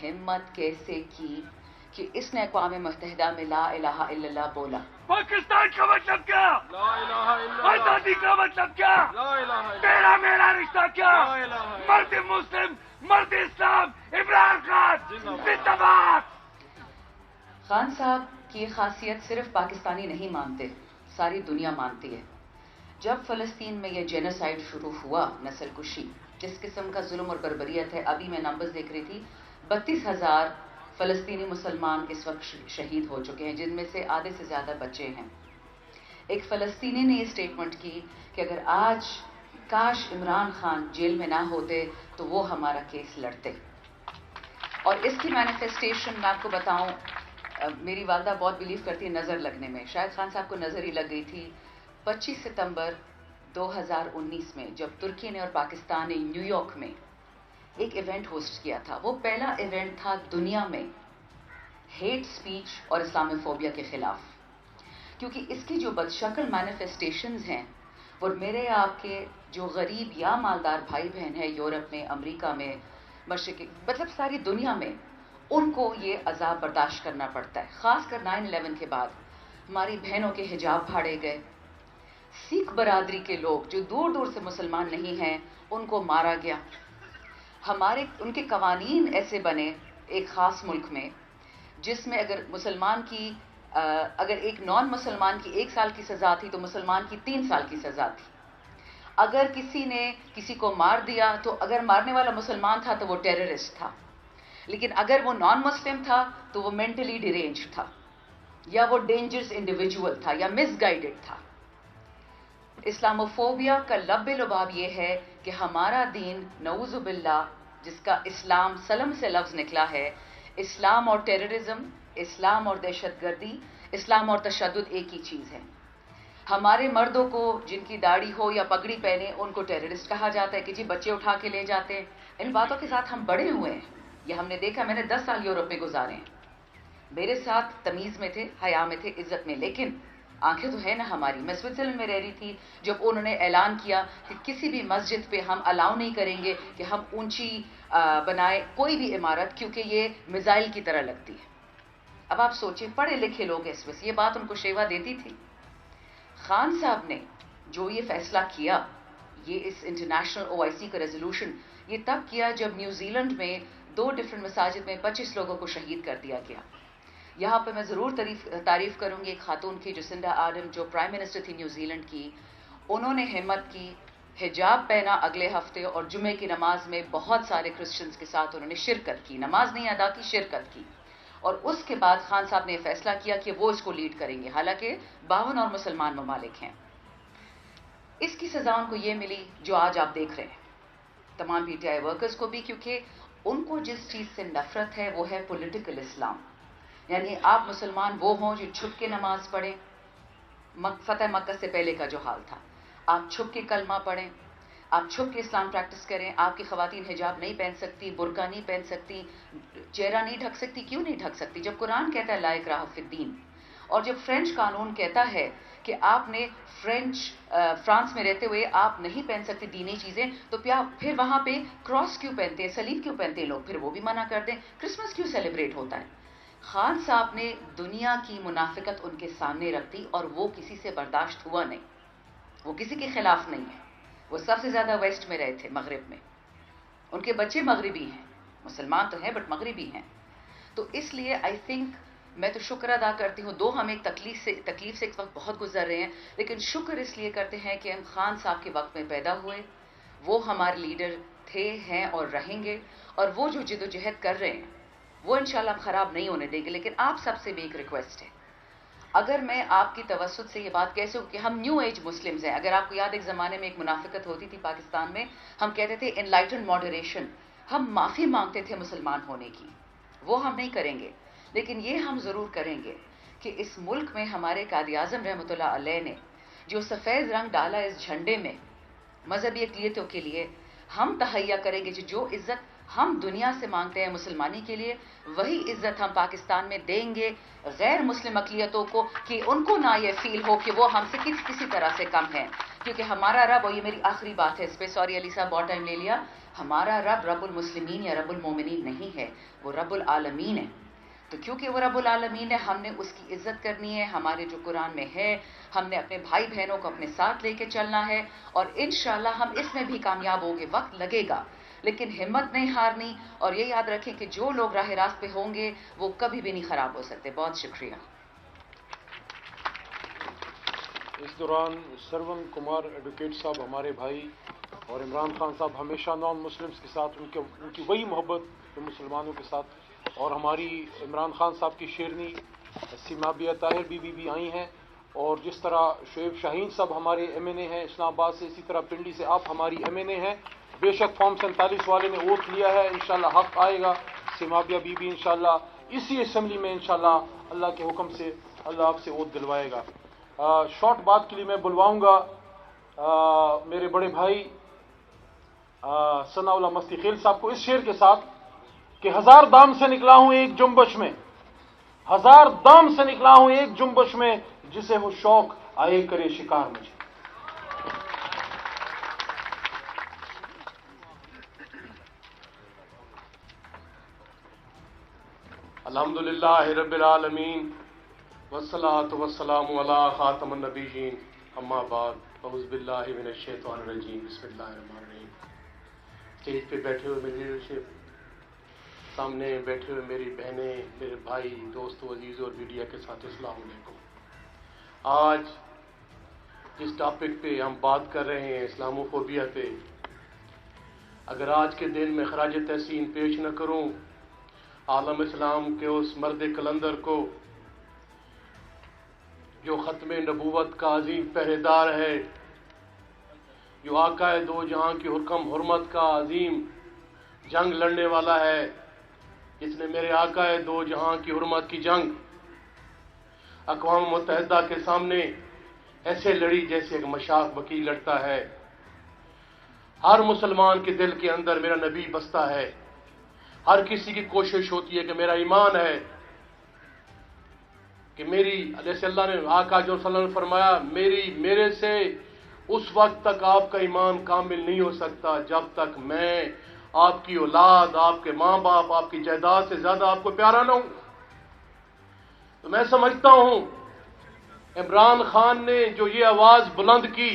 ہمت کیسے کی کہ اس نے اقوام متحدہ میں لا الہ الا اللہ بولا؟ پاکستان کا مطلب کیا؟ لا الہ الا اللہ، آزادی کا مطلب کیا؟ لا الہ الا تیرا میرا رشتہ کیا؟ لا الہ الا مرد مسلم، مرد اسلام، عمران خان زندہ باد۔ خان صاحب کی یہ خاصیت صرف پاکستانی نہیں مانتے، ساری دنیا مانتی ہے۔ جب فلسطین میں یہ جینوسائیڈ شروع ہوا، نسل کشی، جس قسم کا ظلم اور بربریت ہے، ابھی میں نمبرز دیکھ رہی تھی، 32,000 فلسطینی مسلمان اس وقت شہید ہو چکے ہیں، جن میں سے آدھے سے زیادہ بچے ہیں۔ ایک فلسطینی نے یہ سٹیٹمنٹ کی کہ اگر آج کاش عمران خان جیل میں نہ ہوتے تو وہ ہمارا کیس لڑتے۔ اور اس کی مینیفیسٹیشن میں آپ کو بتاؤں، میری والدہ بہت بلیو کرتی ہے نظر لگنے میں، شاید خان صاحب کو نظر ہی لگ گئی تھی 25 ستمبر 2019 میں، جب ترکی نے اور پاکستان نے نیو یارک میں ایک ایونٹ ہوسٹ کیا تھا۔ وہ پہلا ایونٹ تھا دنیا میں ہیٹ سپیچ اور اسلاموفوبیا کے خلاف، کیونکہ اس کی جو بدشکل مینیفیسٹیشنز ہیں وہ میرے آپ کے جو غریب یا مالدار بھائی بہن ہیں یورپ میں، امریکہ میں، مشرقی، مطلب ساری دنیا میں، ان کو یہ عذاب برداشت کرنا پڑتا ہے۔ خاص کر 9/11 کے بعد ہماری بہنوں کے حجاب پھاڑے گئے، سکھ برادری کے لوگ جو دور دور سے مسلمان نہیں ہیں ان کو مارا گیا، ان کے قوانین ایسے بنے ایک خاص ملک میں جس میں اگر مسلمان کی اگر ایک نان مسلمان کی 1 سال کی سزا تھی تو مسلمان کی 3 سال کی سزا تھی۔ اگر کسی نے کسی کو مار دیا تو اگر مارنے والا مسلمان تھا تو وہ ٹیررسٹ تھا، لیکن اگر وہ نان مسلم تھا تو وہ مینٹلی ڈیرینج تھا، یا وہ ڈینجرس انڈیویجول تھا، یا مس گائیڈڈ تھا۔ اسلاموفوبیا کا لب لباب یہ ہے کہ ہمارا دین نعوذ باللہ، جس کا اسلام سلم سے لفظ نکلا ہے، اسلام اور ٹیررزم، اسلام اور دہشت گردی، اسلام اور تشدد ایک ہی چیز ہے۔ ہمارے مردوں کو جن کی داڑھی ہو یا پگڑی پہنے ان کو ٹیررسٹ کہا جاتا ہے کہ جی بچے اٹھا کے لے جاتے ہیں۔ ان باتوں کے ساتھ ہم بڑے ہوئے ہیں، یہ ہم نے دیکھا، میں نے 10 سال یورپ میں گزارے ہیں، میرے ساتھ تمیز میں تھے، حیا میں تھے، عزت میں، لیکن آنکھیں تو ہے نا ہماری۔ میں سوئٹزرلینڈ میں رہ رہی تھی جب انہوں نے اعلان کیا کہ کسی بھی مسجد پہ ہم الاؤ نہیں کریں گے کہ ہم اونچی بنائے کوئی بھی عمارت، کیونکہ یہ میزائل کی طرح لگتی ہے۔ اب آپ سوچیں، پڑھے لکھے لوگ اس وقت، یہ بات ان کو شیوا دیتی تھی؟ خان صاحب نے جو یہ فیصلہ کیا، یہ اس انٹرنیشنل OIC کا ریزولوشن، یہ تب کیا جب نیوزی لینڈ میں 2 ڈفرینٹ مساجد میں 25 لوگوں کو شہید کر دیا گیا۔ یہاں پہ میں ضرور تعریف کروں گی ایک خاتون کی، جسنڈا آرڈن، جو پرائم منسٹر تھی نیوزی لینڈ کی۔ انہوں نے ہمت کی، حجاب پہنا اگلے ہفتے، اور جمعے کی نماز میں بہت سارے کرسچنز کے ساتھ انہوں نے شرکت کی، نماز نہیں ادا کی، شرکت کی۔ اور اس کے بعد خان صاحب نے یہ فیصلہ کیا کہ وہ اس کو لیڈ کریں گے، حالانکہ 52 اور مسلمان ممالک ہیں۔ اس کی سزا ان کو یہ ملی جو آج آپ دیکھ رہے ہیں، تمام PTI ورکرز کو بھی، کیونکہ ان کو جس چیز سے نفرت ہے وہ ہے پولیٹیکل اسلام۔ یعنی آپ مسلمان وہ ہوں جو چھپ کے نماز پڑھیں، فتح مکہ سے پہلے کا جو حال تھا، آپ چھپ کے کلمہ پڑھیں، آپ چھپ کے اسلام پریکٹس کریں، آپ کی خواتین حجاب نہیں پہن سکتی، برقع نہیں پہن سکتی، چہرہ نہیں ڈھک سکتی۔ کیوں نہیں ڈھک سکتی؟ جب قرآن کہتا ہے لا اکراہ فی الدین، اور جب فرینچ قانون کہتا ہے کہ آپ نے فرانس میں رہتے ہوئے آپ نہیں پہن سکتے دینی چیزیں، تو پھر وہاں پہ کراس کیوں پہنتے ہیں، صلیب کیوں پہنتے ہیں لوگ؟ پھر وہ بھی منع کر دیں۔ کرسمس کیوں سیلیبریٹ ہوتا ہے؟ خان صاحب نے دنیا کی منافقت ان کے سامنے رکھ دی، اور وہ کسی سے برداشت ہوا نہیں، وہ کسی کے خلاف نہیں ہے۔ وہ سب سے زیادہ ویسٹ میں رہے تھے، مغرب میں، ان کے بچے مغربی ہیں، مسلمان تو ہیں بٹ مغربی ہیں۔ تو اس لیے آئی تھنک میں تو شکر ادا کرتی ہوں، ہم ایک تکلیف سے اس وقت بہت گزر رہے ہیں، لیکن شکر اس لیے کرتے ہیں کہ ہم خان صاحب کے وقت میں پیدا ہوئے، وہ ہمارے لیڈر تھے، ہیں اور رہیں گے، اور وہ جو جد و جہد کر رہے ہیں وہ انشاءاللہ ہم خراب نہیں ہونے دیں گے۔ لیکن آپ سب سے بھی ایک ریکویسٹ ہے، اگر میں آپ کی توسط سے یہ بات کہہ سکوں کہ ہم نیو ایج مسلمز ہیں، اگر آپ کو یاد ایک زمانے میں ایک منافقت ہوتی تھی پاکستان میں، ہم کہتے تھے انلائٹنڈ ماڈریشن، ہم معافی مانگتے تھے مسلمان ہونے کی، وہ ہم نہیں کریں گے، لیکن یہ ہم ضرور کریں گے کہ اس ملک میں ہمارے قائد اعظم رحمۃ اللہ علیہ نے جو سفید رنگ ڈالا اس جھنڈے میں مذہبی اقلیتوں کے لیے، ہم تہیا کریں گے جو عزت ہم دنیا سے مانگتے ہیں مسلمانی کے لیے، وہی عزت ہم پاکستان میں دیں گے غیر مسلم اقلیتوں کو، کہ ان کو نہ یہ فیل ہو کہ وہ ہم سے کسی طرح سے کم ہیں۔ کیونکہ ہمارا رب، اور یہ میری آخری بات ہے اس پہ، سوری علی صاحب بہت ٹائم لے لیا، ہمارا رب رب المسلمین یا رب المومنین نہیں ہے، وہ رب العالمین ہے۔ تو کیونکہ وہ رب العالمین ہے، ہم نے اس کی عزت کرنی ہے، ہمارے جو قرآن میں ہے، ہم نے اپنے بھائی بہنوں کو اپنے ساتھ لے کے چلنا ہے، اور انشاءاللہ ہم اس میں بھی کامیاب ہوں گے، وقت لگے گا لیکن ہمت نہیں ہارنی، اور یہ یاد رکھیں کہ جو لوگ راہ راست پہ ہوں گے وہ کبھی بھی نہیں خراب ہو سکتے۔ بہت شکریہ۔ اس دوران سرون کمار ایڈوکیٹ صاحب ہمارے بھائی، اور عمران خان صاحب ہمیشہ نان مسلمس کے ساتھ ان کی وہی محبت جو مسلمانوں کے ساتھ، اور ہماری عمران خان صاحب کی شیرنی سیمابیہ طاہر بھی آئی ہیں، اور جس طرح شعیب شاہین صاحب ہمارے ایم این اے ہیں اسلام آباد سے، اسی طرح پنڈی سے آپ ہماری ایم این اے ہیں۔ بے شک فارم 47 والے نے ووٹ لیا ہے، انشاءاللہ حق آئے گا، سیمابیہ بھی انشاءاللہ اسی اسمبلی میں انشاءاللہ اللہ کے حکم سے اللہ آپ سے ووٹ دلوائے گا۔ شارٹ بات کے لیے میں بلواؤں گا میرے بڑے بھائی ثناء اللہ مستی خیل صاحب کو اس شعر کے ساتھ کہ ہزار دام سے نکلا ہوں ایک جنبش میں، ہزار دام سے نکلا ہوں ایک جنبش میں، جسے وہ شوق آئے کرے شکار مجھے۔ الحمدللہ رب العالمین والصلاة والسلام علی خاتم النبیین، اما بعد، اعوذ باللہ من الشیطان الرجیم، بسم اللہ الرحمن الرحیم۔ اسٹیج پہ بیٹھے ہوئے میری لیڈرشپ، سامنے بیٹھے ہوئے میری بہنیں، میرے بھائی، دوست عزیز اور میڈیا کے ساتھ، السلام علیکم۔ آج جس ٹاپک پہ ہم بات کر رہے ہیں اسلامو فوبیا پہ، اگر آج کے دن میں خراج تحسین پیش نہ کروں عالم اسلام کے اس مرد کلندر کو جو ختم نبوت کا عظیم پہرے دار ہے، جو آقا دو جہاں کی حکم حرمت کا عظیم جنگ لڑنے والا ہے، جس نے میرے آقا دو جہاں کی حرمت کی جنگ اقوام متحدہ کے سامنے ایسے لڑی جیسے ایک مشاق وکیل لڑتا ہے۔ ہر مسلمان کے دل کے اندر میرا نبی بستا ہے، ہر کسی کی کوشش ہوتی ہے کہ میرا ایمان ہے کہ میری، جیسے اللہ نے آقا جو صلی اللہ علیہ وسلم نے فرمایا، میرے سے اس وقت تک آپ کا ایمان کامل نہیں ہو سکتا جب تک میں آپ کی اولاد، آپ کے ماں باپ، آپ کی جائیداد سے زیادہ آپ کو پیارا نہ ہوں۔ تو میں سمجھتا ہوں عمران خان نے جو یہ آواز بلند کی،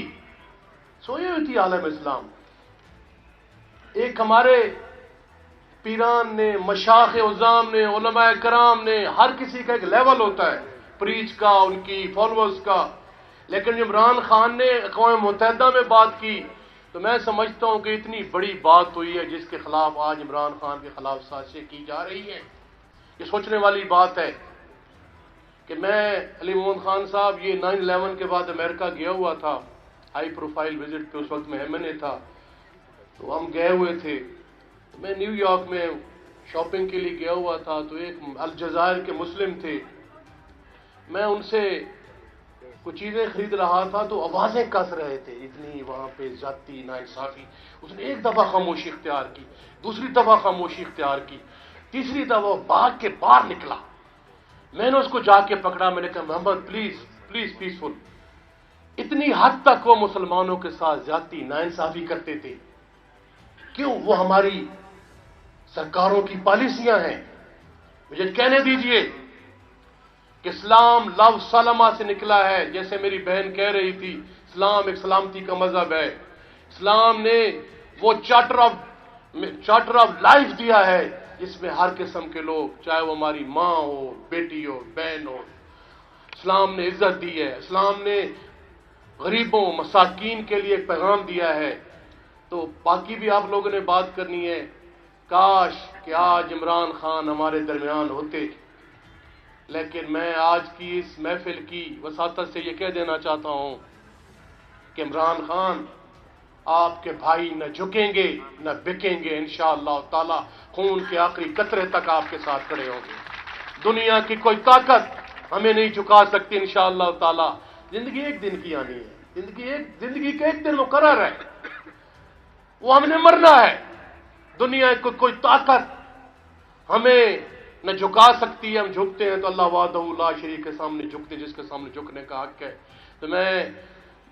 سوئی ہوئی تھی عالم اسلام۔ ایک ہمارے پیران نے، مشاخ عظام نے، علماء کرام نے، ہر کسی کا ایک لیول ہوتا ہے پریچ کا، ان کی فالوورز کا، لیکن عمران خان نے اقوام متحدہ میں بات کی تو میں سمجھتا ہوں کہ اتنی بڑی بات ہوئی ہے جس کے خلاف آج عمران خان کے خلاف سازشیں کی جا رہی ہیں۔ یہ سوچنے والی بات ہے کہ میں علی محمد خان صاحب یہ 9/11 کے بعد امریکہ گیا ہوا تھا، ہائی پروفائل وزٹ پہ، اس وقت میں ایم این اے تھا، تو ہم گئے ہوئے تھے۔ میں نیو یارک میں شاپنگ کے لیے گیا ہوا تھا، تو ایک الجزائر کے مسلم تھے، میں ان سے کچھ چیزیں خرید رہا تھا تو آوازیں کس رہے تھے، اتنی وہاں پہ زیادتی، ناانصافی۔ اس نے ایک دفعہ خاموشی اختیار کی، دوسری دفعہ خاموشی اختیار کی، تیسری دفعہ بھاگ کے باہر نکلا۔ میں نے اس کو جا کے پکڑا، میں نے کہا محمد پلیز پلیز پیسفل۔ اتنی حد تک وہ مسلمانوں کے ساتھ زیادتی، ناانصافی کرتے تھے۔ کیوں؟ وہ ہماری سرکاروں کی پالیسیاں ہیں۔ مجھے کہنے دیجئے کہ اسلام لفظ سلمہ سے نکلا ہے، جیسے میری بہن کہہ رہی تھی، اسلام ایک سلامتی کا مذہب ہے۔ اسلام نے وہ چارٹر آف لائف دیا ہے جس میں ہر قسم کے لوگ، چاہے وہ ہماری ماں ہو، بیٹی ہو، بہن ہو، اسلام نے عزت دی ہے۔ اسلام نے غریبوں، مساکین کے لیے ایک پیغام دیا ہے۔ تو باقی بھی آپ لوگوں نے بات کرنی ہے، کاش کہ آج عمران خان ہمارے درمیان ہوتے، لیکن میں آج کی اس محفل کی وساطت سے یہ کہہ دینا چاہتا ہوں کہ عمران خان آپ کے بھائی نہ جھکیں گے نہ بکیں گے، انشاءاللہ تعالی خون کے آخری قطرے تک آپ کے ساتھ کھڑے ہوں گے۔ دنیا کی کوئی طاقت ہمیں نہیں جھکا سکتی انشاءاللہ تعالی۔ زندگی ایک دن کی آنی ہے، زندگی کا ایک دن مقرر ہے، وہ ہم نے مرنا ہے۔ دنیا کی کوئی طاقت ہمیں نہ جھکا سکتی ہے۔ ہم جھکتے ہیں تو اللہ وحدہ لا شریک کے سامنے جھکتے، جس کے سامنے جھکنے کا حق ہے۔ تو میں